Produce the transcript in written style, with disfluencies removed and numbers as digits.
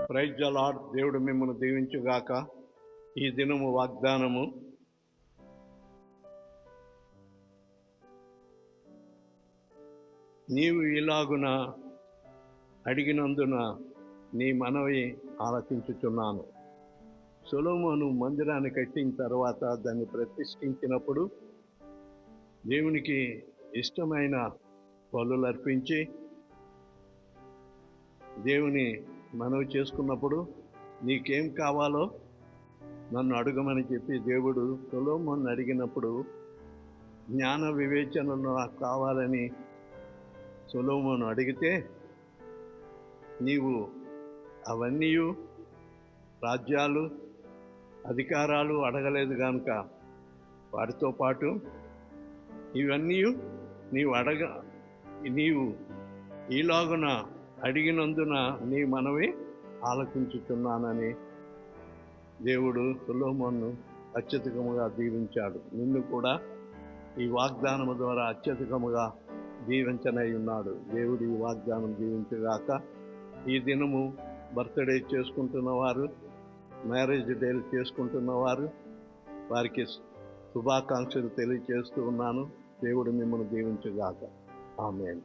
Praise the lord. దేవుడు మిమ్మల్ని దీవించుగాక. ఈ దినము వాగ్దానము, నీవు ఇలాగున అడిగినందున నీ మనవి ఆలకించుచున్నాను. సొలొమోను మందిరాన్ని కట్టిన తర్వాత దాన్ని ప్రతిష్ఠించినప్పుడు దేవునికి ఇష్టమైన బలులు అర్పించి దేవుని మనవి చేసుకున్నప్పుడు నీకేం కావాలో నన్ను అడగమని చెప్పి దేవుడు సొలొమోను అడిగినప్పుడు జ్ఞాన వివేచనలు నాకు కావాలని సొలొమోను అడిగితే, నీవు అవన్నీ రాజ్యాలు అధికారాలు అడగలేదు కనుక వాటితో పాటు ఇవన్నీ నీవు ఈలాగున అడిగినందున నీ మనవి ఆలకించుతున్నానని దేవుడు సొలొమోను అత్యధికముగా దీవించాడు. నిన్ను కూడా ఈ వాగ్దానము ద్వారా అత్యధికముగా దీవించనై ఉన్నాడు. దేవుడు ఈ వాగ్దానం దీవించుగాక. ఈ దినము బర్త్డే చేసుకుంటున్నవారు, మ్యారేజ్ డేలు చేసుకుంటున్నవారు, వారికి శుభాకాంక్షలు తెలియజేస్తూ ఉన్నాను. దేవుడు మిమ్మల్ని దీవించుగాక. ఆమేన్.